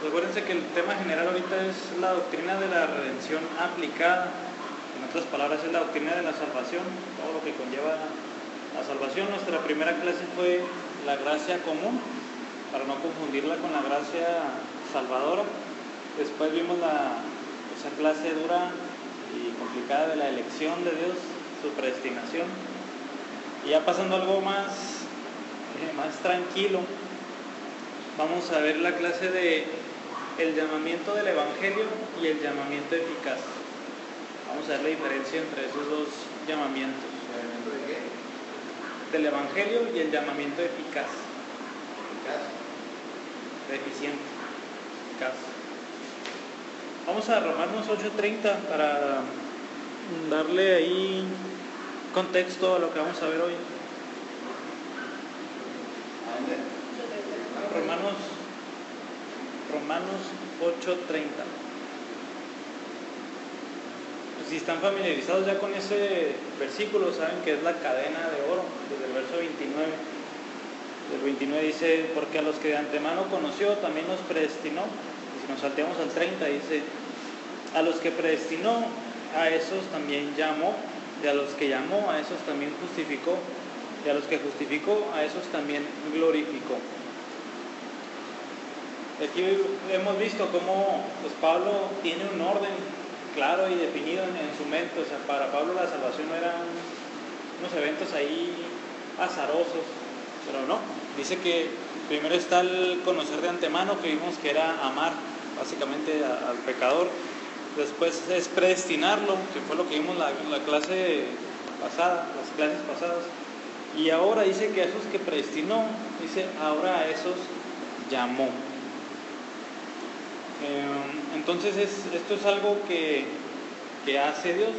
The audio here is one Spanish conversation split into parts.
Acuérdense que el tema general ahorita es la doctrina de la redención aplicada. En otras palabras, es la doctrina de la salvación, todo lo que conlleva la salvación. Nuestra primera clase fue la gracia común, para no confundirla con la gracia salvadora. Después vimos esa clase dura y complicada de la elección de Dios, su predestinación. Y ya pasando a algo más tranquilo, vamos a ver la clase de el llamamiento del Evangelio y el llamamiento eficaz. Vamos a ver la diferencia entre esos dos llamamientos. ¿Llamamiento de qué? Del Evangelio y el llamamiento eficaz. ¿Eficaz? Eficiente. Eficaz. Vamos a Romanos 8:30 para darle ahí contexto a lo que vamos a ver hoy. ¿A dónde? Romanos 8:30. Si están familiarizados ya con ese versículo, saben que es la cadena de oro, desde el verso 29. Del 29 dice, porque a los que de antemano conoció, también los predestinó. Y si nos salteamos al 30, dice, a los que predestinó, a esos también llamó, y a los que llamó, a esos también justificó, y a los que justificó, a esos también glorificó. Aquí hemos visto cómo pues, Pablo tiene un orden claro y definido en su mente. O sea, para Pablo la salvación no eran unos eventos ahí azarosos, pero no. Dice que primero está el conocer de antemano, que vimos que era amar básicamente al pecador. Después es predestinarlo, que fue lo que vimos la clase pasada, las clases pasadas. Y ahora dice que a esos que predestinó, dice ahora a esos llamó. Entonces esto es algo que hace Dios,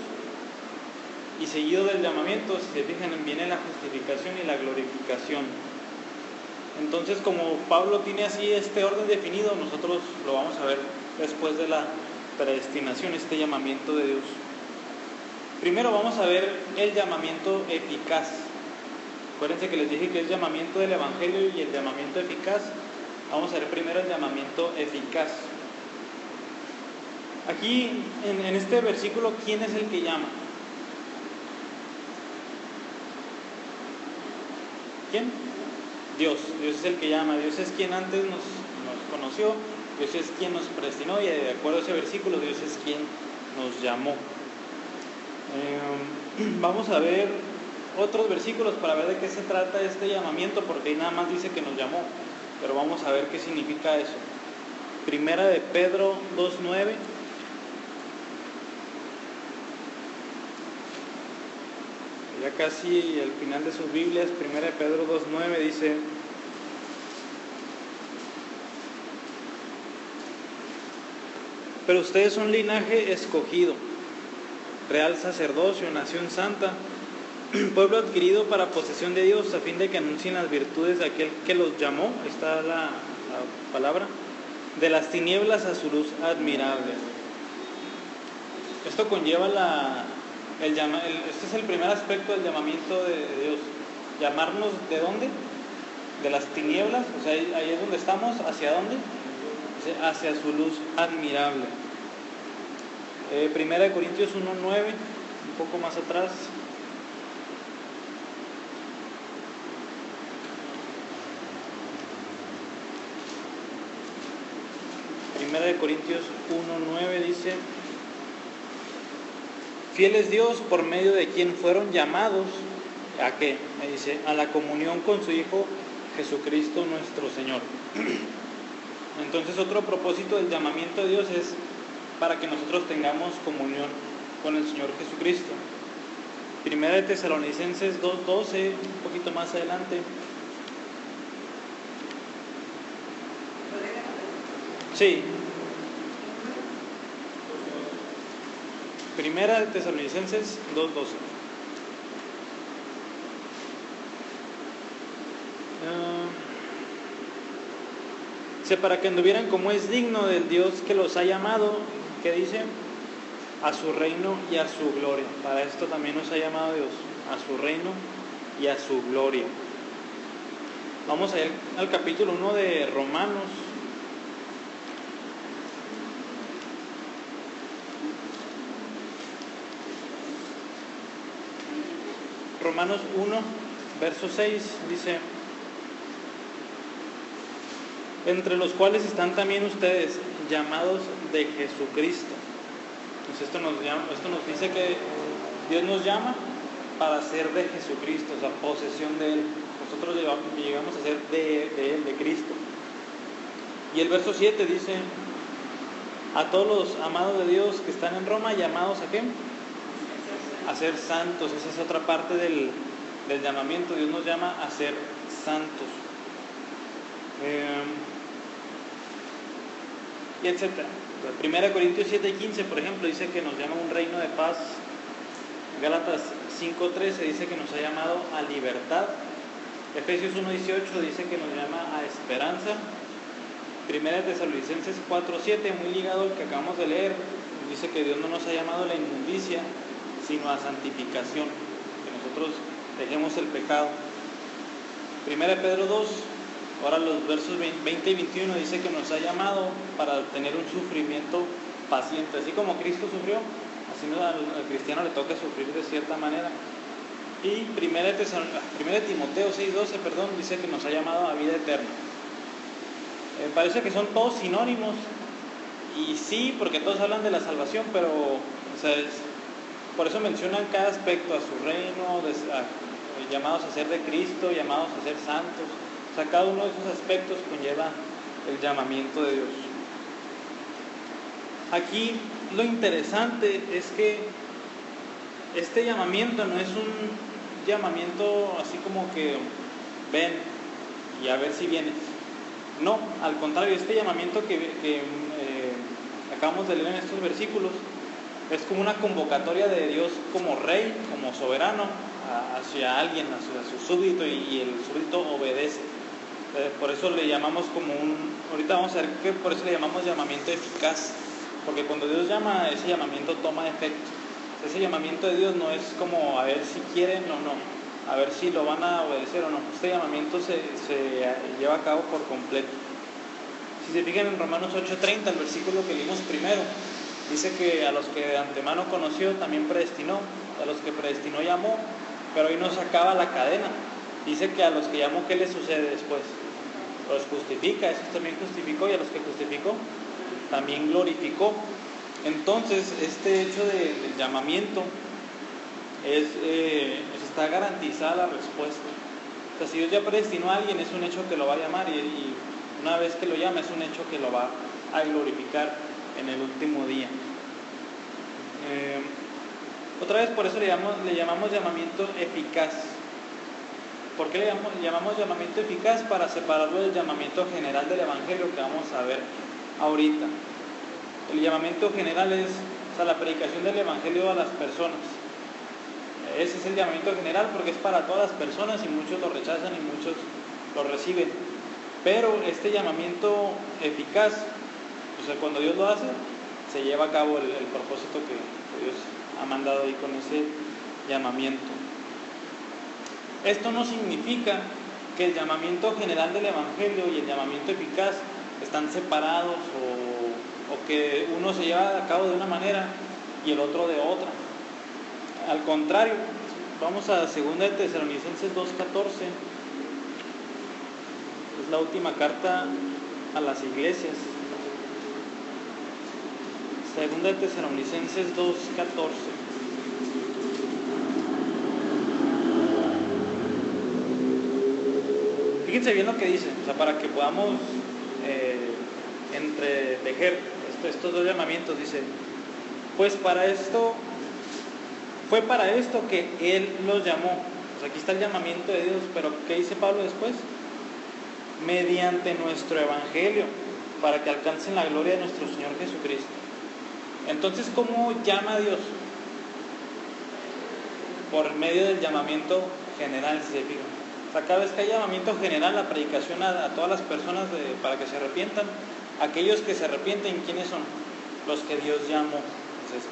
y seguido del llamamiento, si se fijan, viene la justificación y la glorificación. Entonces, como Pablo tiene así este orden definido, nosotros lo vamos a ver después de la predestinación, este llamamiento de Dios. Primero vamos a ver el llamamiento eficaz. Acuérdense que les dije que es llamamiento del Evangelio y el llamamiento eficaz. Vamos a ver primero el llamamiento eficaz. Aquí, en este versículo, ¿quién es el que llama? ¿Quién? Dios. Dios es el que llama. Dios es quien antes nos conoció. Dios es quien nos predestinó. Y de acuerdo a ese versículo, Dios es quien nos llamó. Vamos a ver otros versículos para ver de qué se trata este llamamiento, porque ahí nada más dice que nos llamó. Pero vamos a ver qué significa eso. Primera de Pedro 2:9. Ya casi al final de sus Biblias, Primera de Pedro 2:9 dice: pero ustedes son linaje escogido, real sacerdocio, nación santa, pueblo adquirido para posesión de Dios, a fin de que anuncien las virtudes de aquel que los llamó. Ahí está la palabra, de las tinieblas a su luz admirable. Esto conlleva este es el primer aspecto del llamamiento de Dios. Llamarnos, ¿de dónde? De las tinieblas, o sea, ahí es donde estamos. ¿Hacia dónde? Hacia su luz admirable. Primera de Corintios 1:9, un poco más atrás. Primera de Corintios 1:9 dice: fiel es Dios, por medio de quien fueron llamados, ¿a qué? Me dice, a la comunión con su Hijo Jesucristo nuestro Señor. Entonces, otro propósito del llamamiento de Dios es para que nosotros tengamos comunión con el Señor Jesucristo. Primera de Tesalonicenses 2:12, un poquito más adelante. Sí. Primera de Tesalonicenses 2:12. Para que anduvieran como es digno del Dios que los ha llamado, ¿qué dice? A su reino y a su gloria. Para esto también nos ha llamado Dios, a su reino y a su gloria. Vamos a ir al capítulo 1 de Romanos. Romanos 1, verso 6, dice: entre los cuales están también ustedes, llamados de Jesucristo. Pues esto nos dice que Dios nos llama para ser de Jesucristo, o sea, posesión de Él. Nosotros llegamos a ser de Él, de Cristo. Y el verso 7 dice: a todos los amados de Dios que están en Roma, llamados ¿a qué? A ser santos. Esa es otra parte del llamamiento. Dios nos llama a ser santos. Y etcétera. 1 Corintios 7:15, por ejemplo, dice que nos llama a un reino de paz. Gálatas 5:13 dice que nos ha llamado a libertad. Efesios 1:18 dice que nos llama a esperanza. 1 Tesalonicenses 4:7, muy ligado al que acabamos de leer, dice que Dios no nos ha llamado a la inmundicia, sino a santificación, que nosotros dejemos el pecado. 1 Pedro 2, ahora los versos 20 y 21 dice que nos ha llamado para tener un sufrimiento paciente. Así como Cristo sufrió, así al cristiano le toca sufrir de cierta manera. Y 1 Timoteo 6:12, dice que nos ha llamado a vida eterna. Parece que son todos sinónimos, y sí, porque todos hablan de la salvación, pero o sea, por eso mencionan cada aspecto: a su reino, llamados a ser de Cristo, llamados a ser santos. O sea, cada uno de esos aspectos conlleva el llamamiento de Dios. Aquí lo interesante es que este llamamiento no es un llamamiento así como que ven y a ver si vienes. No, al contrario, este llamamiento que acabamos de leer en estos versículos es como una convocatoria de Dios como rey, como soberano hacia alguien, hacia su súbdito, y el súbdito obedece. Por eso le llamamos ahorita vamos a ver que por eso le llamamos llamamiento eficaz, porque cuando Dios llama, ese llamamiento toma efecto. Ese llamamiento de Dios no es como a ver si quieren o no, a ver si lo van a obedecer o no. Este llamamiento se lleva a cabo por completo. Si se fijan en Romanos 8:30, el versículo que leímos primero, dice que a los que de antemano conoció también predestinó, a los que predestinó llamó, pero ahí no se acaba la cadena. Dice que a los que llamó, ¿qué les sucede después? Los justifica, esos también justificó, y a los que justificó también glorificó. Entonces, este hecho del llamamiento está garantizada la respuesta. O sea, si Dios ya predestinó a alguien, es un hecho que lo va a llamar, y una vez que lo llama, es un hecho que lo va a glorificar en el último día. Otra vez, por eso le llamamos llamamiento eficaz. ¿Por qué le llamamos llamamiento eficaz? Para separarlo del llamamiento general del Evangelio que vamos a ver ahorita. El llamamiento general es la predicación del Evangelio a las personas. Ese es el llamamiento general, porque es para todas las personas, y muchos lo rechazan y muchos lo reciben. Pero este llamamiento eficaz, o sea, cuando Dios lo hace, se lleva a cabo el propósito que Dios ha mandado ahí con ese llamamiento. Esto no significa que el llamamiento general del Evangelio y el llamamiento eficaz están separados, o que uno se lleva a cabo de una manera y el otro de otra. Al contrario, vamos a 2 Tesalonicenses 2:14. Es la última carta a las iglesias. 2 Tesalonicenses 2:14. Fíjense bien lo que dice, o sea, para que podamos entretejer estos dos llamamientos. Dice: pues fue para esto que Él los llamó. O sea, aquí está el llamamiento de Dios, pero ¿qué dice Pablo después? Mediante nuestro Evangelio, para que alcancen la gloria de nuestro Señor Jesucristo. Entonces, ¿cómo llama a Dios? Por medio del llamamiento general, si se fijan. O sea, cada vez que hay llamamiento general, la predicación a todas las personas para que se arrepientan, aquellos que se arrepienten, ¿quiénes son? Los que Dios llamó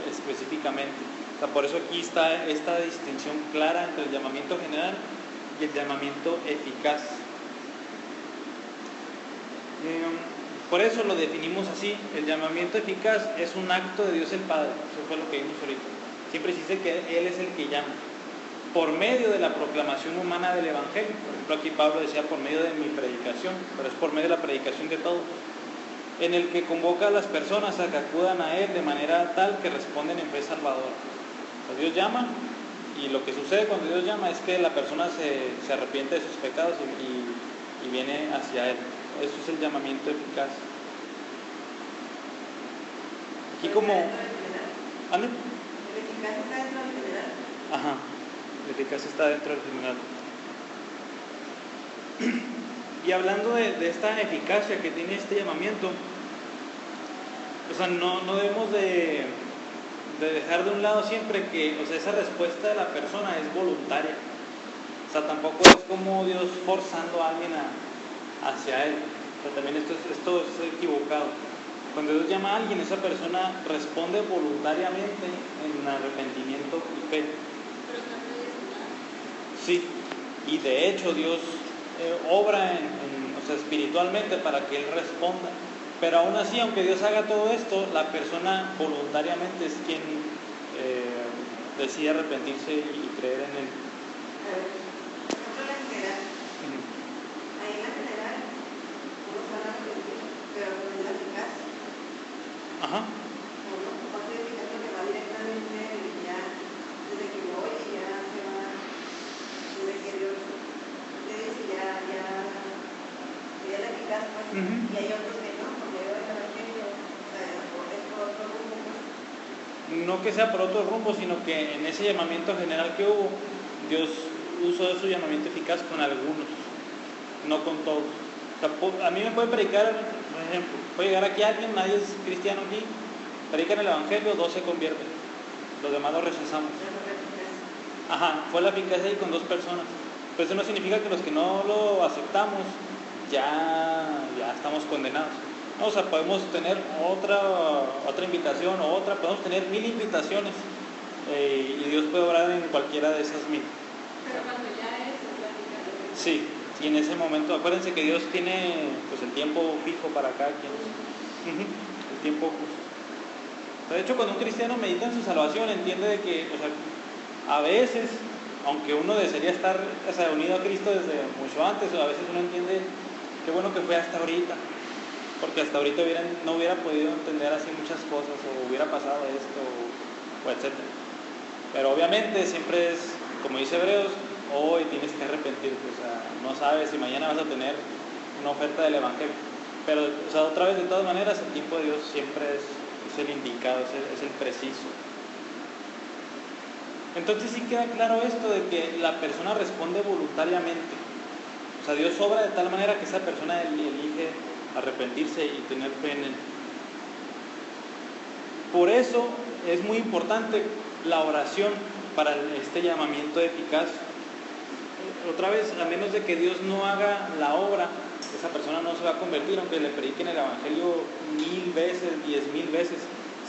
específicamente. O sea, por eso aquí está esta distinción clara entre el llamamiento general y el llamamiento eficaz. Por eso lo definimos así. El llamamiento eficaz es un acto de Dios el Padre. Eso fue lo que vimos ahorita. Siempre se dice que Él es el que llama. por medio de la proclamación humana del Evangelio. Por ejemplo, aquí Pablo decía por medio de mi predicación, pero es por medio de la predicación de todos, en el que convoca a las personas a que acudan a Él de manera tal que responden en fe salvadora. O sea, Dios llama, y lo que sucede cuando Dios llama es que la persona se arrepiente de sus pecados y viene hacia Él. Eso es el llamamiento eficaz. Aquí como... ¿Ande? ¿El eficaz está dentro del general? Ajá, el eficaz está dentro del general. Y hablando de esta eficacia que tiene este llamamiento, o sea, no debemos de dejar de un lado siempre que, o sea, esa respuesta de la persona es voluntaria. O sea, tampoco es como Dios forzando a alguien hacia Él. O sea, también esto es equivocado. Cuando Dios llama a alguien, esa persona responde voluntariamente en arrepentimiento y fe. Pero está predestinado. Sí, y de hecho Dios obra o sea, espiritualmente para que Él responda. Pero aún así, aunque Dios haga todo esto, la persona voluntariamente es quien decide arrepentirse y creer en Él. A ver, por ejemplo, la general. Ahí en la general, uno se va a arrepentir, pero no es la eficaz. Ajá. Uno, aparte de eficaz, porque va directamente ya, desde que voy, ya se va, desde que Dios le dice, ya sería la eficaz, pues. Y hay otros que no, porque yo el evangelio, o sea, es por otro rumbo, pues. No que sea por otro rumbo, sino que en ese llamamiento general que hubo, Dios usó su llamamiento eficaz con algunos, no con todos. O sea, a mí me puede predicar, por ejemplo, puede llegar aquí alguien, nadie es cristiano aquí, predican el Evangelio, 2 se convierten, los demás lo rechazamos. Ajá, fue la eficacia ahí con 2 personas. Pero eso no significa que los que no lo aceptamos ya estamos condenados. No, o sea, podemos tener otra invitación o podemos tener 1000 invitaciones y Dios puede obrar en cualquiera de esas 1000. Pero cuando ya es la eficaz. Sí, y en ese momento, acuérdense que Dios tiene pues el tiempo fijo para cada quien. El tiempo justo. De hecho, cuando un cristiano medita en su salvación, entiende de que, o sea, a veces, aunque uno desearía estar, o sea, unido a Cristo desde mucho antes, a veces uno entiende qué bueno que fue hasta ahorita, porque hasta ahorita no hubiera podido entender así muchas cosas, o hubiera pasado esto, o etcétera. Pero obviamente siempre es, como dice Hebreos, hoy tienes que arrepentirte, o sea, no sabes si mañana vas a tener una oferta del Evangelio. Pero, o sea, otra vez, de todas maneras, el tiempo de Dios siempre es el indicado, es el preciso. Entonces sí queda claro esto de que la persona responde voluntariamente. O sea, Dios obra de tal manera que esa persona elige arrepentirse y tener fe en Él. Por eso es muy importante la oración para este llamamiento eficaz. Otra vez, a menos de que Dios no haga la obra, esa persona no se va a convertir, aunque le prediquen el Evangelio 1000 veces, 10,000 veces.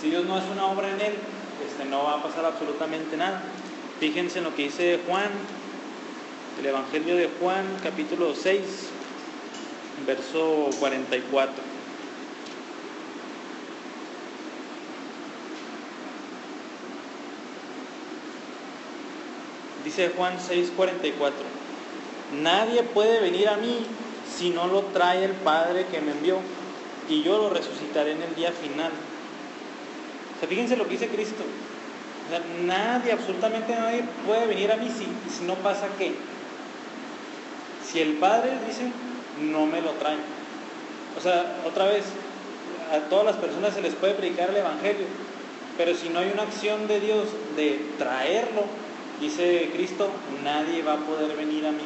Si Dios no hace una obra en él, no va a pasar absolutamente nada. Fíjense en lo que dice Juan, el Evangelio de Juan, capítulo 6, verso 44. Dice Juan 6:44, nadie puede venir a mí si no lo trae el Padre que me envió, y yo lo resucitaré en el día final. O sea, fíjense lo que dice Cristo. O sea, nadie, absolutamente nadie puede venir a mí si no pasa qué. Si el Padre dice, no me lo traen. O sea, otra vez, a todas las personas se les puede predicar el Evangelio, pero si no hay una acción de Dios de traerlo, dice Cristo, nadie va a poder venir a mí.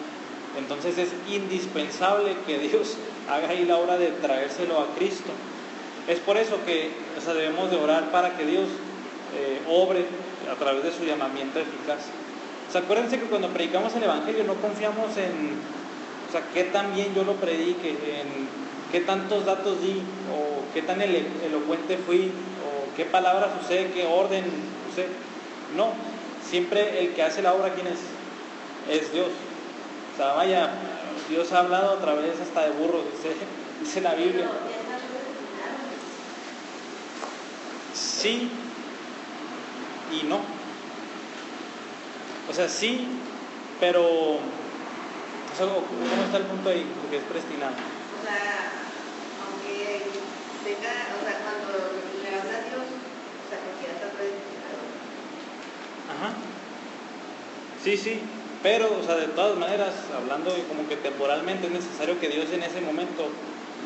Entonces es indispensable que Dios haga ahí la obra de traérselo a Cristo. Es por eso que, o sea, debemos de orar para que Dios obre a través de su llamamiento eficaz. O sea, acuérdense que cuando predicamos el Evangelio no confiamos en, o sea, qué tan bien yo lo predique, en qué tantos datos di, o qué tan elocuente fui, o qué palabras usé, qué orden usé. No, siempre el que hace la obra, ¿quién es? Es Dios. O sea, vaya, Dios ha hablado a través hasta de burros, dice la Biblia. Sí y no. O sea, sí Pero, o sea, ¿cómo está el punto ahí? Porque es predestinado. O sea, aunque tenga, o sea, cuando le habla a Dios, o sea, porque ya está predestinado. Ajá. Sí, sí. Pero, o sea, de todas maneras, hablando como que temporalmente, es necesario que Dios en ese momento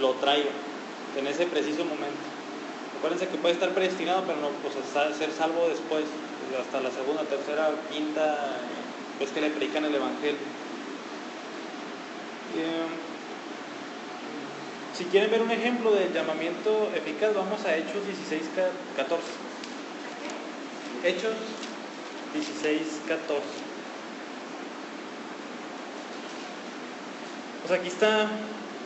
lo traiga, en ese preciso momento. Acuérdense que puede estar predestinado, pero no, pues ser salvo después, hasta la segunda, tercera, quinta vez que le predican el Evangelio. Si quieren ver un ejemplo del llamamiento eficaz, vamos a Hechos 16:14. Hechos 16:14. Pues aquí está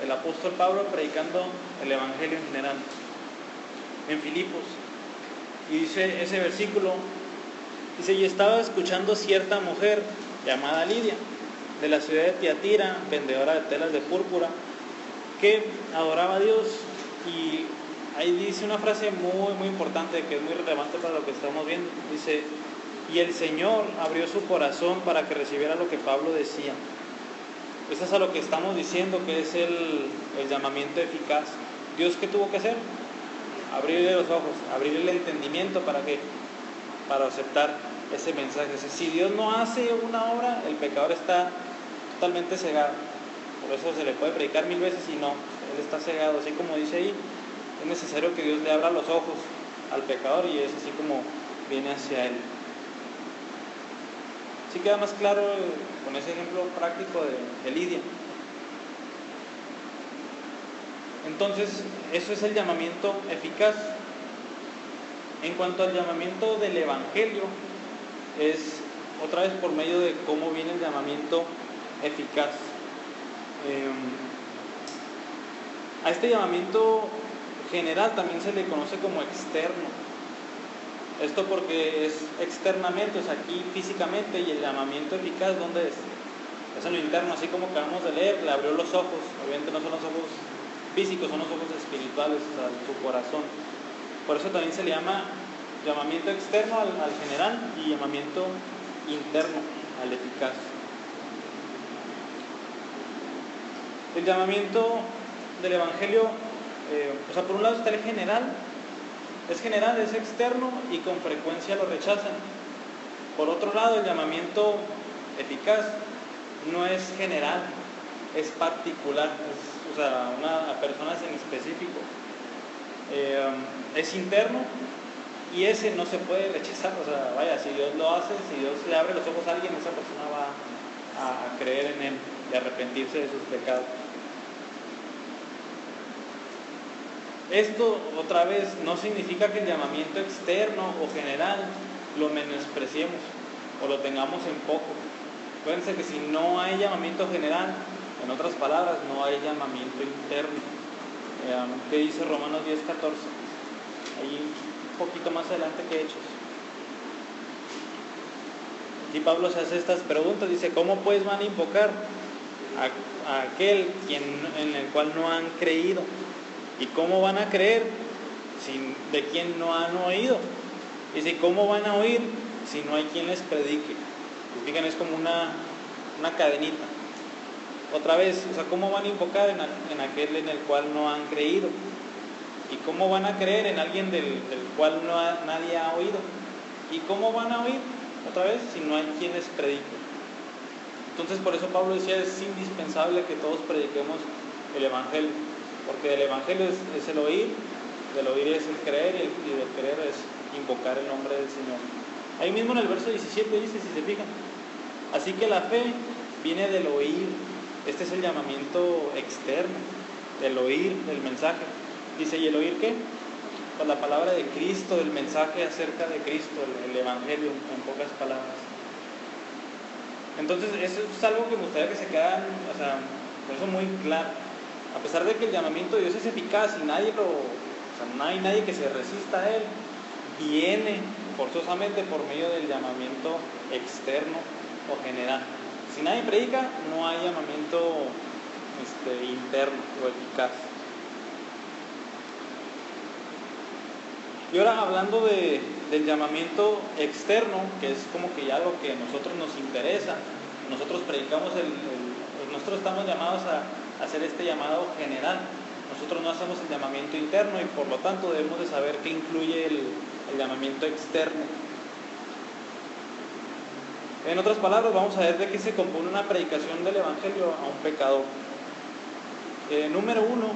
el apóstol Pablo predicando el Evangelio en general, en Filipos. Y dice ese versículo, dice, y estaba escuchando cierta mujer llamada Lidia, de la ciudad de Tiatira, vendedora de telas de púrpura, que adoraba a Dios. Y ahí dice una frase muy, muy importante, que es muy relevante para lo que estamos viendo. Dice, y el Señor abrió su corazón para que recibiera lo que Pablo decía. Eso es a lo que estamos diciendo, que es el llamamiento eficaz. ¿Dios qué tuvo que hacer? Abrirle los ojos, abrirle el entendimiento para aceptar ese mensaje. O sea, si Dios no hace una obra, el pecador está totalmente cegado. Por eso se le puede predicar 1000 veces y no, él está cegado. Así como dice ahí, es necesario que Dios le abra los ojos al pecador, y es así como viene hacia él. ¿Sí queda más claro con ese ejemplo práctico de Lidia? Entonces, eso es el llamamiento eficaz. En cuanto al llamamiento del Evangelio, es otra vez por medio de cómo viene el llamamiento eficaz. A este llamamiento general también se le conoce como externo. Esto porque es externamente, o sea, aquí físicamente, y el llamamiento eficaz, ¿dónde es? Es en lo interno, así como acabamos de leer, le abrió los ojos. Obviamente no son los ojos físicos, son los ojos espirituales, o sea, su corazón. Por eso también se le llama llamamiento externo al general y llamamiento interno al eficaz. El llamamiento del Evangelio, o sea, por un lado está el general. Es general, es externo y con frecuencia lo rechazan. Por otro lado, el llamamiento eficaz no es general, es particular, o sea, a personas en específico. Es interno y ese no se puede rechazar. O sea, vaya, si Dios lo hace, si Dios le abre los ojos a alguien, esa persona va a creer en él y arrepentirse de sus pecados. Esto, otra vez, no significa que el llamamiento externo o general lo menospreciemos o lo tengamos en poco. Acuérdense que si no hay llamamiento general, en otras palabras, no hay llamamiento interno. ¿Qué dice Romanos 10:14? Ahí un poquito más adelante que Hechos. Y Pablo se hace estas preguntas, dice, ¿cómo pues van a invocar a aquel en el cual no han creído? ¿Y cómo van a creer de quien no han oído? Dice, ¿cómo van a oír si no hay quien les predique? Fíjense, es como una cadenita. Otra vez, o sea, ¿cómo van a invocar en aquel en el cual no han creído? ¿Y cómo van a creer en alguien del cual nadie ha oído? ¿Y cómo van a oír, otra vez, si no hay quien les predique? Entonces, por eso Pablo decía, es indispensable que todos prediquemos el Evangelio. Porque del Evangelio es el oír, del oír es el creer, y del creer es invocar el nombre del Señor. Ahí mismo en el verso 17 dice, si se fijan, así que la fe viene del oír. Este es el llamamiento externo, del oír, del mensaje. Dice, ¿y el oír qué? Pues la palabra de Cristo, el mensaje acerca de Cristo, el Evangelio, en pocas palabras. Entonces, eso es algo que me gustaría que se quedara, o sea, por eso muy claro. A pesar de que el llamamiento de Dios es eficaz y no hay nadie que se resista a él, viene forzosamente por medio del llamamiento externo o general. Si nadie predica, no hay llamamiento interno o eficaz. Y ahora hablando del llamamiento externo, que es como que ya lo que a nosotros nos interesa, nosotros predicamos nosotros estamos llamados a hacer este llamado general. Nosotros no hacemos el llamamiento interno y por lo tanto debemos de saber qué incluye el llamamiento externo. En otras palabras, vamos a ver de qué se compone una predicación del Evangelio a un pecador. Número 1,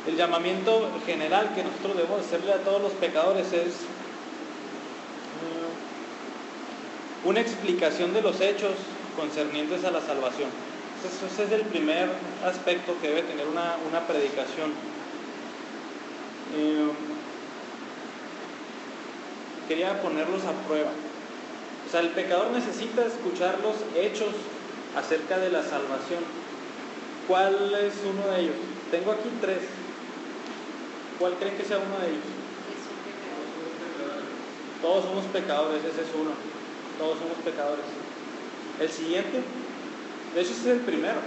el llamamiento general que nosotros debemos hacerle a todos los pecadores es una explicación de los hechos concernientes a la salvación. Ese es el primer aspecto que debe tener una predicación. Quería ponerlos a prueba. O sea, el pecador necesita escuchar los hechos acerca de la salvación. ¿Cuál es uno de ellos? Tengo aquí 3. ¿Cuál creen que sea uno de ellos? Todos somos pecadores, ese es uno. Todos somos pecadores. El siguiente, de hecho ese es el primero.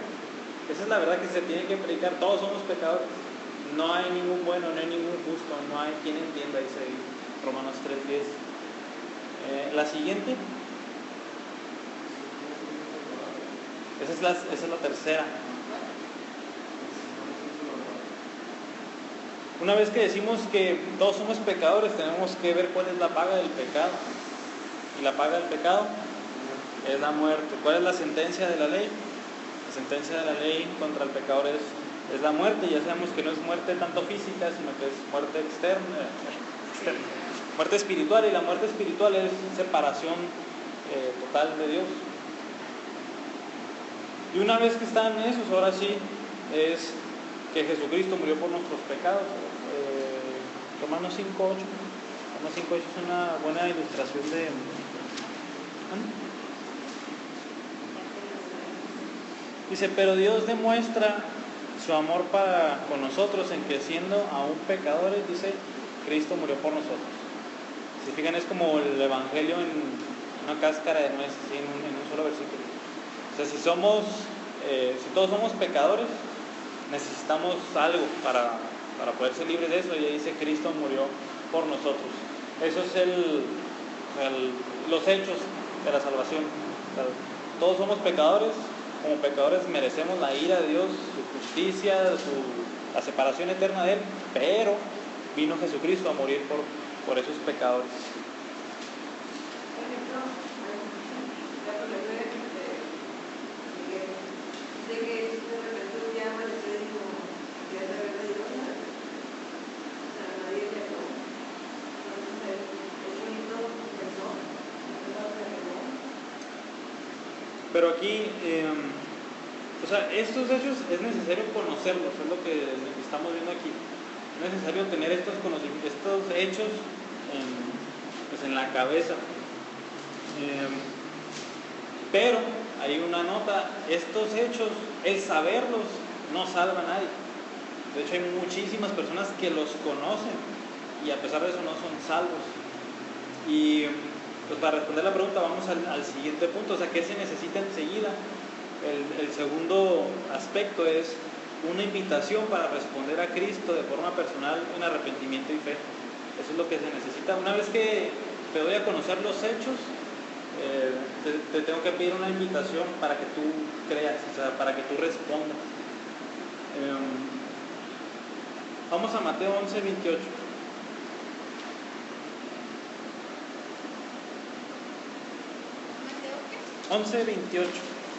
Esa es la verdad que se tiene que predicar. Todos somos pecadores. No hay ningún bueno, no hay ningún justo, no hay quien entienda, dice Romanos 3:10. La siguiente, esa es la tercera. Una vez que decimos que todos somos pecadores, tenemos que ver cuál es la paga del pecado. Y la paga del pecado es la muerte. ¿Cuál es la sentencia de la ley? La sentencia de la ley contra el pecador es la muerte. Ya sabemos que no es muerte tanto física, sino que es muerte externa, muerte espiritual. Y la muerte espiritual es separación total de Dios. Y una vez que están esos, ahora sí, es que Jesucristo murió por nuestros pecados. Romanos 5:8. Romanos 5:8 es una buena ilustración de... Dice, pero Dios demuestra su amor para con nosotros en que siendo aún pecadores, dice, Cristo murió por nosotros. Si fijan, es como el Evangelio en una cáscara de nuez, ¿sí? en un solo versículo. O sea, si todos somos pecadores, necesitamos algo para poder ser libres de eso, y ahí dice, Cristo murió por nosotros. Eso es los hechos de la salvación. O sea, todos somos pecadores. Como pecadores merecemos la ira de Dios, su justicia, la separación eterna de Él, pero vino Jesucristo a morir por esos pecadores. Por ejemplo, la profesora dice que de repente un día amaneció y dijo, ya se había pedido nada. O sea, nadie le habló. Entonces, el bonito pensó, Pero aquí, o sea, estos hechos es necesario conocerlos, es lo que estamos viendo aquí. Es necesario tener estos hechos en la cabeza. Pero hay una nota, estos hechos, el saberlos no salva a nadie. De hecho, hay muchísimas personas que los conocen y a pesar de eso no son salvos. Y pues para responder la pregunta vamos al siguiente punto, o sea, ¿qué se necesita enseguida? El segundo aspecto es una invitación para responder a Cristo de forma personal en arrepentimiento y fe. Eso es lo que se necesita. Una vez que te doy a conocer los hechos, te tengo que pedir una invitación para que tú creas, o sea, para que tú respondas. Vamos a Mateo 11:28. 11:28.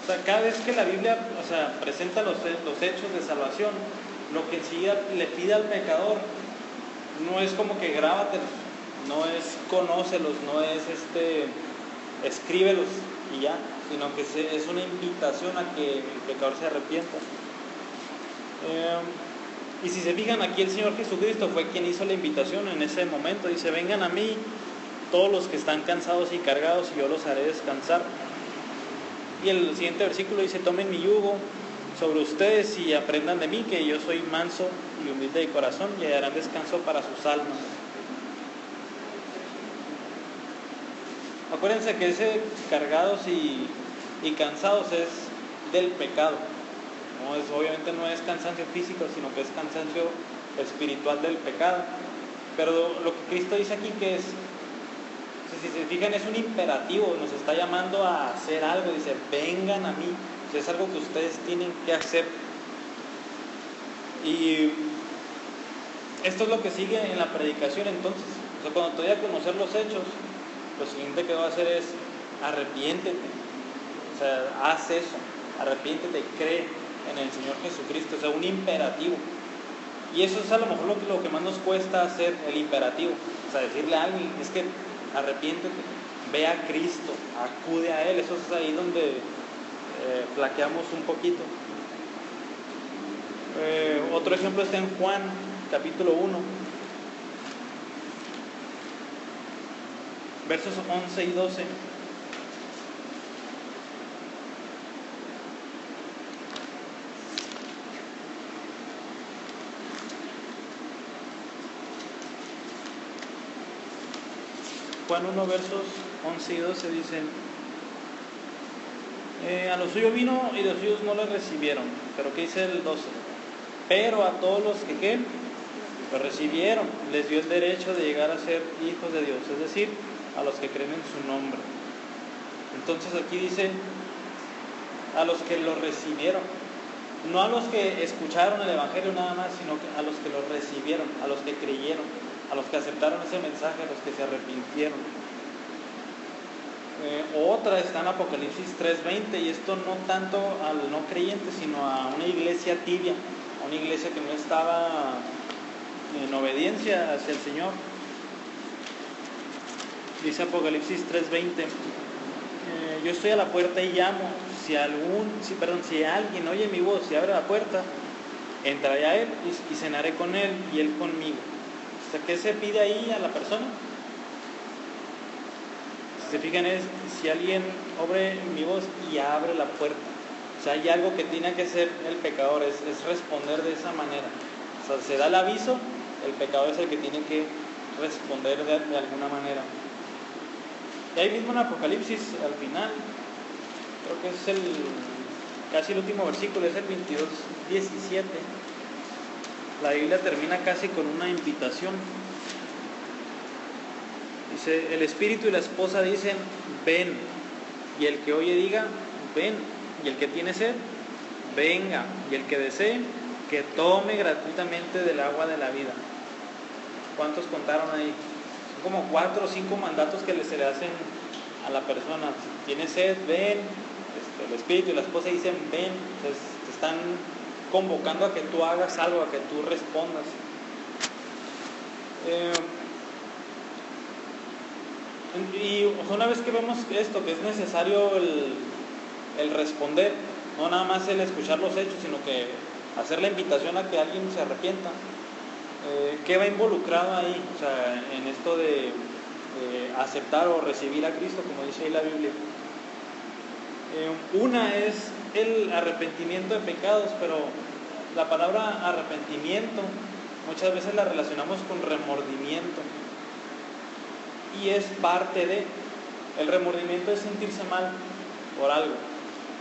O sea, cada vez que la Biblia, o sea, presenta los hechos de salvación, lo que enseguida le pide al pecador no es como que grábatelos, no es conócelos, no es escríbelos y ya, sino que es una invitación a que el pecador se arrepienta. Y si se fijan, aquí el Señor Jesucristo fue quien hizo la invitación en ese momento. Dice, vengan a mí todos los que están cansados y cargados y yo los haré descansar. Y el siguiente versículo dice, tomen mi yugo sobre ustedes y aprendan de mí, que yo soy manso y humilde de corazón, y hallarán descanso para sus almas. Acuérdense que ese cargados y cansados es del pecado. Obviamente no es cansancio físico, sino que es cansancio espiritual del pecado. Pero lo que Cristo dice aquí que es, Si se fijan, es un imperativo, nos está llamando a hacer algo, dice, vengan a mí, o sea, es algo que ustedes tienen que hacer. Y esto es lo que sigue en la predicación entonces. O sea, cuando te doy a conocer los hechos, lo siguiente que voy a hacer es arrepiéntete. O sea, haz eso, arrepiéntete, cree en el Señor Jesucristo, o sea, un imperativo. Y eso es a lo mejor lo que más nos cuesta hacer, el imperativo. O sea, decirle a alguien, es que arrepiéntete, ve a Cristo, acude a Él. Eso es ahí donde flaqueamos un poquito. Otro ejemplo está en Juan, capítulo 1, versos 11 y 12. Juan 1, versos 11 y 12 dicen: a los suyos vino y los suyos no le recibieron. Pero ¿qué dice el 12? Pero a todos los que ¿qué? Lo recibieron, les dio el derecho de llegar a ser hijos de Dios, es decir, a los que creen en su nombre. Entonces aquí dice a los que lo recibieron, no a los que escucharon el Evangelio nada más, sino a los que lo recibieron, a los que creyeron, a los que aceptaron ese mensaje, a los que se arrepintieron. Otra está en Apocalipsis 3:20, y esto no tanto al no creyente, sino a una iglesia tibia, a una iglesia que no estaba en obediencia hacia el Señor. Dice Apocalipsis 3:20, yo estoy a la puerta y llamo. Si alguien oye mi voz y abre la puerta, entraré a él y cenaré con él y él conmigo. O sea, ¿qué se pide ahí a la persona? Si se fijan, es si alguien oye mi voz y abre la puerta. O sea, hay algo que tiene que hacer el pecador, es responder de esa manera. O sea, se da el aviso, el pecador es el que tiene que responder de alguna manera. Y ahí mismo en Apocalipsis, al final, creo que es casi el último versículo, es el 22:17. La Biblia termina casi con una invitación. Dice, el Espíritu y la esposa dicen, ven. Y el que oye diga, ven. Y el que tiene sed, venga. Y el que desee, que tome gratuitamente del agua de la vida. ¿Cuántos contaron ahí? Son como 4 o 5 mandatos que se le hacen a la persona. Si tiene sed, ven. El Espíritu y la esposa dicen, ven. Entonces, te están convocando a que tú hagas algo, a que tú respondas. Y una vez que vemos esto, que es necesario el responder, no nada más el escuchar los hechos, sino que hacer la invitación a que alguien se arrepienta, ¿qué va involucrado ahí? O sea, en esto de aceptar o recibir a Cristo, como dice ahí la Biblia. Una es el arrepentimiento de pecados, pero la palabra arrepentimiento muchas veces la relacionamos con remordimiento, y es parte de. El remordimiento es sentirse mal por algo.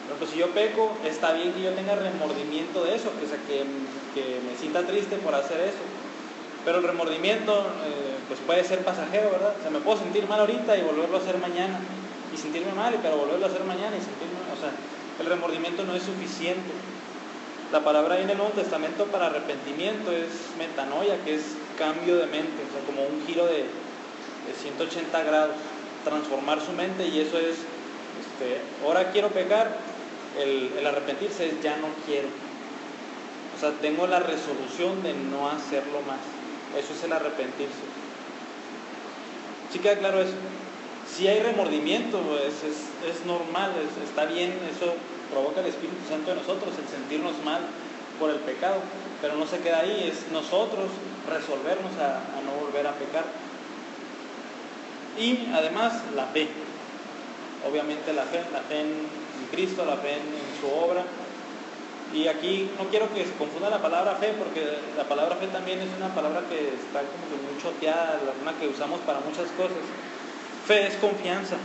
Pero pues si yo peco, está bien que yo tenga remordimiento de eso, que me sienta triste por hacer eso. Pero el remordimiento pues puede ser pasajero, ¿verdad? O sea, me puedo sentir mal ahorita y volverlo a hacer mañana, y sentirme mal, pero volverlo a hacer mañana y sentirme mal. O sea, el remordimiento no es suficiente. La palabra ahí en el Nuevo Testamento para arrepentimiento es metanoia, que es cambio de mente, o sea, como un giro de 180 grados, transformar su mente. Y eso es, ahora quiero pecar, el arrepentirse es ya no quiero. O sea, tengo la resolución de no hacerlo más. Eso es el arrepentirse. ¿Sí queda claro eso? Si hay remordimiento, es normal, está bien, eso provoca el Espíritu Santo de nosotros, el sentirnos mal por el pecado, pero no se queda ahí, es nosotros resolvernos a no volver a pecar. Y además la fe, obviamente la fe en Cristo, la fe en su obra. Y aquí no quiero que se confunda la palabra fe, porque la palabra fe también es una palabra que está como que muy choteada, una que usamos para muchas cosas. Fe es confianza.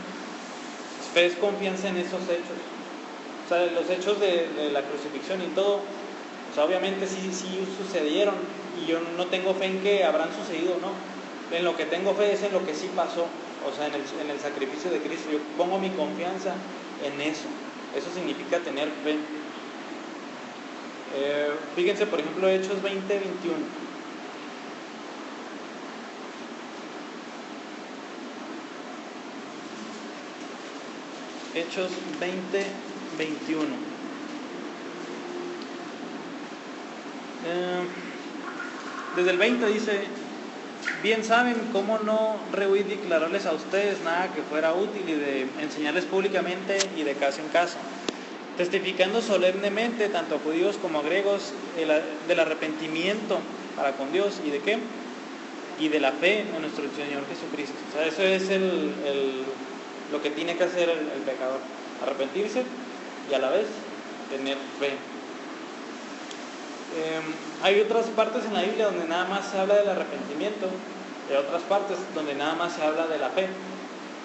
Fe es confianza en esos hechos. O sea, los hechos de la crucifixión y todo, o sea, obviamente sí sucedieron, y yo no tengo fe en que habrán sucedido, ¿no? En lo que tengo fe es en lo que sí pasó. o sea, en el sacrificio de Cristo. Yo pongo mi confianza en eso. Eso significa tener fe. Fíjense, por ejemplo, Hechos 20, 21. Hechos 20, 21. Desde el 20 dice: bien saben cómo no rehuí declararles a ustedes nada que fuera útil y de enseñarles públicamente y de caso en caso, testificando solemnemente tanto a judíos como a griegos del arrepentimiento para con Dios y de qué, y de la fe en nuestro Señor Jesucristo. O sea, eso es lo que tiene que hacer el pecador: arrepentirse y a la vez tener fe. Hay otras partes en la Biblia donde nada más se habla del arrepentimiento, y hay otras partes donde nada más se habla de la fe.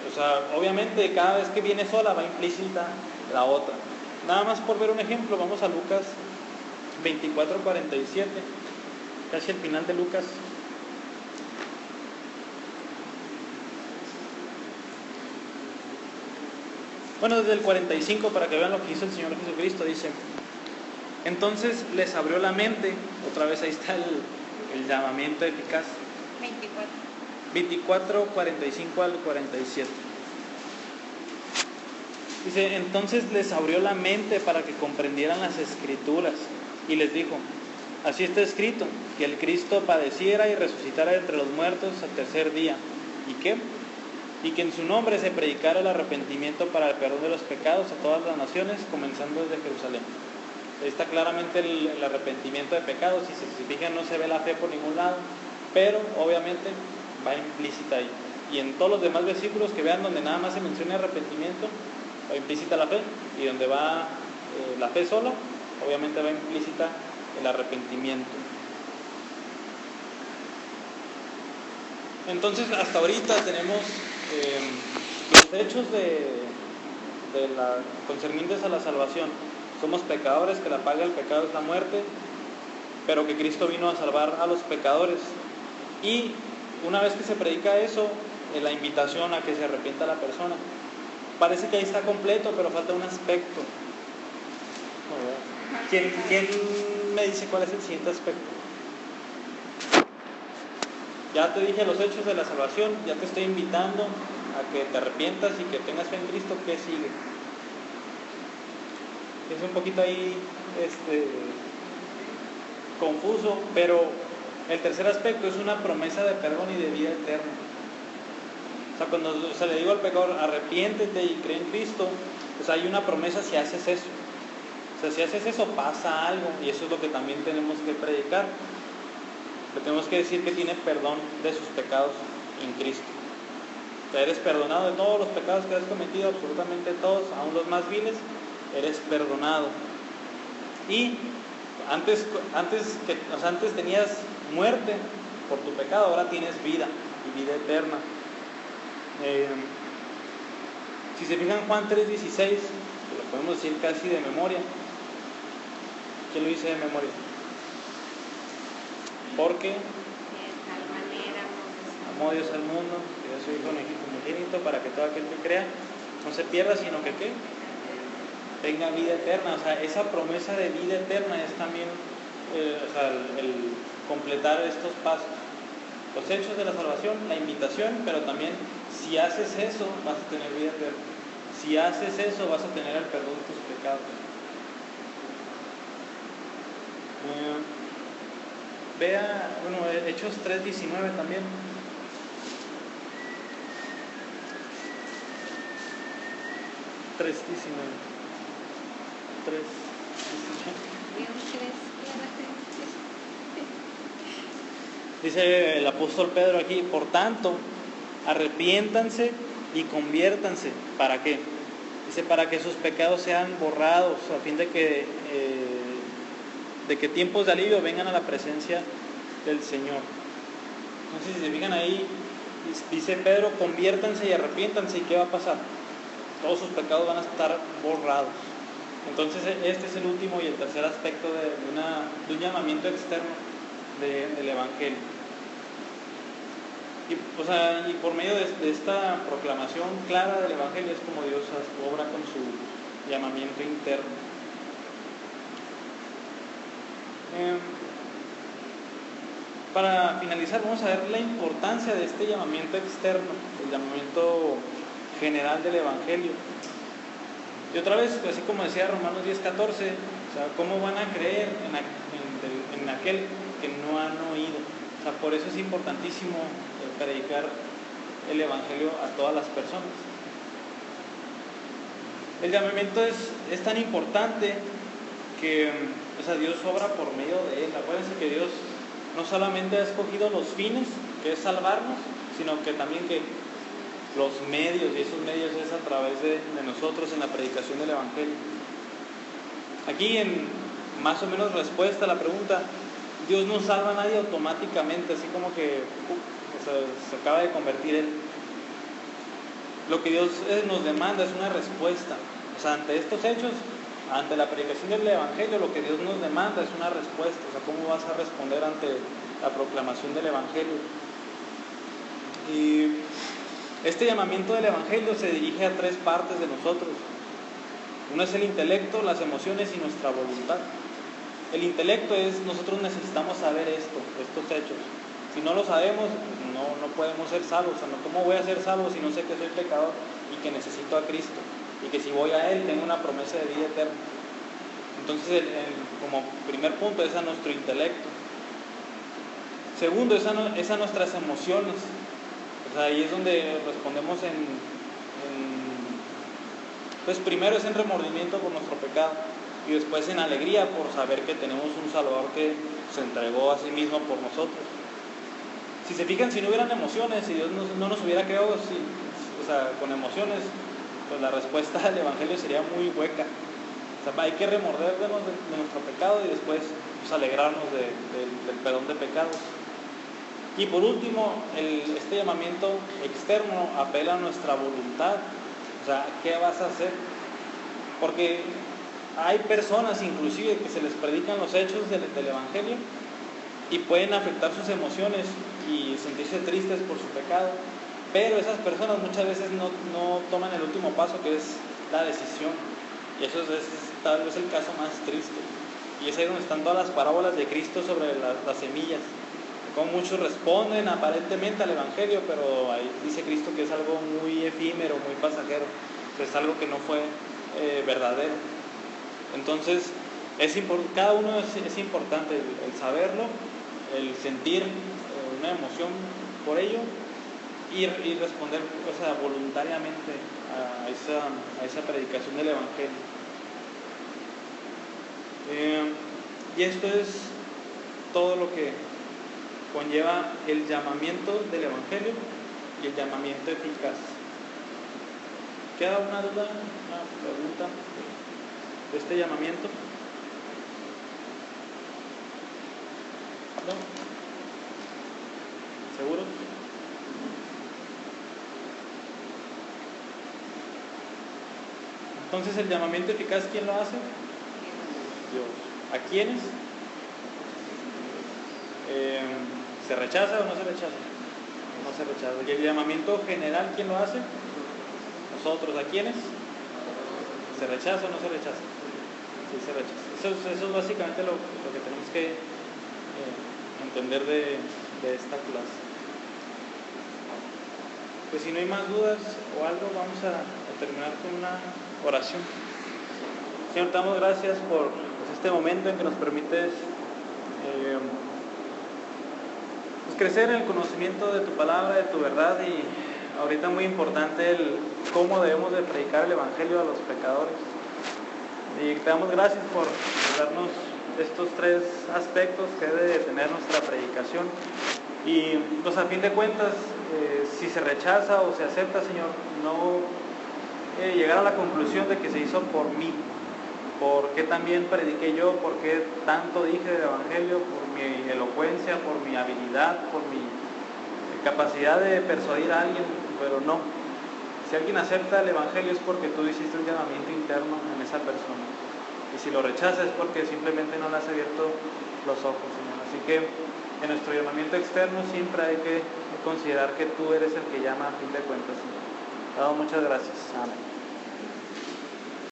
O sea, obviamente cada vez que viene sola va implícita la otra. Nada más por ver un ejemplo, vamos a Lucas 24:47, casi al final de Lucas. Bueno, desde el 45, para que vean lo que hizo el Señor Jesucristo, dice: entonces les abrió la mente. Otra vez ahí está el llamamiento eficaz. 24, 45 al 47. Dice: entonces les abrió la mente para que comprendieran las Escrituras, y les dijo: así está escrito, que el Cristo padeciera y resucitara entre los muertos al tercer día. ¿Y qué? Y que en su nombre se predicara el arrepentimiento para el perdón de los pecados a todas las naciones, comenzando desde Jerusalén. Ahí está claramente el arrepentimiento de pecados. Si se fijan, no se ve la fe por ningún lado, pero obviamente va implícita ahí. Y en todos los demás versículos que vean donde nada más se menciona arrepentimiento, va implícita la fe, y donde va la fe sola, obviamente va implícita el arrepentimiento. Entonces, hasta ahorita tenemos los hechos concernientes a la salvación. Somos pecadores, que la paga del pecado es la muerte, pero que Cristo vino a salvar a los pecadores. Y una vez que se predica eso, la invitación a que se arrepienta la persona. Parece que ahí está completo, pero falta un aspecto. ¿Quién me dice cuál es el siguiente aspecto? Ya te dije los hechos de la salvación, ya te estoy invitando a que te arrepientas y que tengas fe en Cristo. ¿Qué sigue? Es un poquito ahí confuso, pero el tercer aspecto es una promesa de perdón y de vida eterna. O sea, cuando se le digo al pecador: arrepiéntete y cree en Cristo, pues hay una promesa si haces eso. O sea, si haces eso pasa algo, y eso es lo que también tenemos que predicar. Le tenemos que decir que tiene perdón de sus pecados en Cristo. O sea, eres perdonado de todos los pecados que has cometido, absolutamente todos, aun los más viles, eres perdonado. Y antes tenías muerte por tu pecado, ahora tienes vida y vida eterna. Si se fijan, Juan 3:16, lo podemos decir casi de memoria. ¿Quién lo dice de memoria? Porque de tal manera amó Dios al mundo, que dio a su Hijo unigénito, para que todo aquel que crea no se pierda, sino que ¿qué? Tenga vida eterna. O sea, esa promesa de vida eterna es también el completar estos pasos. Los hechos de la salvación, la invitación, pero también si haces eso vas a tener vida eterna. Si haces eso vas a tener el perdón de tus pecados. Vea, Hechos 3:19 también. Dice el apóstol Pedro aquí: por tanto, arrepiéntanse y conviértanse. ¿Para qué? Dice: para que sus pecados sean borrados, a fin de que tiempos de alivio vengan a la presencia del Señor. Entonces, si se fijan ahí, dice Pedro: conviértanse y arrepiéntanse. ¿Y qué va a pasar? Todos sus pecados van a estar borrados. Entonces, este es el último y el tercer aspecto de un llamamiento externo del Evangelio. Y por medio de esta proclamación clara del Evangelio es como Dios obra con su llamamiento interno. Para finalizar, vamos a ver la importancia de este llamamiento externo, el llamamiento general del Evangelio. Y otra vez, así como decía Romanos 10:14, o sea, ¿cómo van a creer en aquel que no han oído? O sea, por eso es importantísimo predicar el Evangelio a todas las personas. El llamamiento es tan importante que, o sea, Dios obra por medio de él. Acuérdense que Dios no solamente ha escogido los fines, que es salvarnos, sino que también que los medios, y esos medios es a través de nosotros en la predicación del Evangelio. Aquí, en más o menos respuesta a la pregunta, Dios no salva a nadie automáticamente, así como que se acaba de convertir él. Lo que Dios nos demanda es una respuesta. O sea, ante estos hechos, ante la predicación del Evangelio, lo que Dios nos demanda es una respuesta. O sea, ¿cómo vas a responder ante la proclamación del Evangelio? Y este llamamiento del Evangelio se dirige a tres partes de nosotros. Uno es el intelecto, las emociones y nuestra voluntad. El intelecto es, nosotros necesitamos saber estos hechos. Si no lo sabemos, no podemos ser salvos. O sea, ¿cómo voy a ser salvo si no sé que soy pecador y que necesito a Cristo? Y que si voy a Él tengo una promesa de vida eterna. Entonces, como primer punto, es a nuestro intelecto. Segundo, es a nuestras emociones. O sea, ahí es donde respondemos pues primero es en remordimiento por nuestro pecado y después en alegría por saber que tenemos un Salvador que se entregó a sí mismo por nosotros. Si se fijan, si no hubieran emociones, si Dios no nos hubiera creado con emociones, pues la respuesta al Evangelio sería muy hueca. O sea, hay que remordernos de nuestro pecado y después pues, alegrarnos del perdón de pecados. Y por último, este llamamiento externo apela a nuestra voluntad. O sea, ¿qué vas a hacer? Porque hay personas inclusive que se les predican los hechos del Evangelio y pueden afectar sus emociones y sentirse tristes por su pecado. Pero esas personas muchas veces no toman el último paso, que es la decisión. Y eso es tal vez el caso más triste. Y es ahí donde están todas las parábolas de Cristo sobre las semillas. Como muchos responden aparentemente al Evangelio, pero ahí dice Cristo que es algo muy efímero, muy pasajero, que es algo que no fue verdadero. Entonces, cada uno es importante el saberlo, el sentir una emoción por ello y responder, o sea, voluntariamente a esa predicación del Evangelio. Y esto es todo lo que conlleva el llamamiento del Evangelio y el llamamiento eficaz. ¿Queda una duda, una pregunta de este llamamiento? ¿No? ¿Seguro? Entonces, ¿el llamamiento eficaz quién lo hace? Dios. ¿A quiénes? ¿Se rechaza o no se rechaza? No se rechaza. ¿Y el llamamiento general quién lo hace? Nosotros. ¿A quiénes? ¿Se rechaza o no se rechaza? Sí, se rechaza. Eso es básicamente lo que tenemos que entender de esta clase. Pues si no hay más dudas o algo, vamos a terminar con una oración. Señor, te damos gracias por este momento en que nos permites crecer en el conocimiento de tu palabra, de tu verdad, y ahorita muy importante el cómo debemos de predicar el Evangelio a los pecadores. Y te damos gracias por darnos estos tres aspectos que debe de tener nuestra predicación. Y pues a fin de cuentas, si se rechaza o se acepta, Señor, no llegar a la conclusión de que se hizo por mí, por qué también prediqué yo, por qué tanto dije del Evangelio, por mi elocuencia, por mi habilidad, por mi capacidad de persuadir a alguien, pero no. Si alguien acepta el Evangelio es porque tú hiciste un llamamiento interno en esa persona. Y si lo rechaza es porque simplemente no le has abierto los ojos, Señor. Así que en nuestro llamamiento externo siempre hay que considerar que tú eres el que llama a fin de cuentas. Muchas gracias. Amén.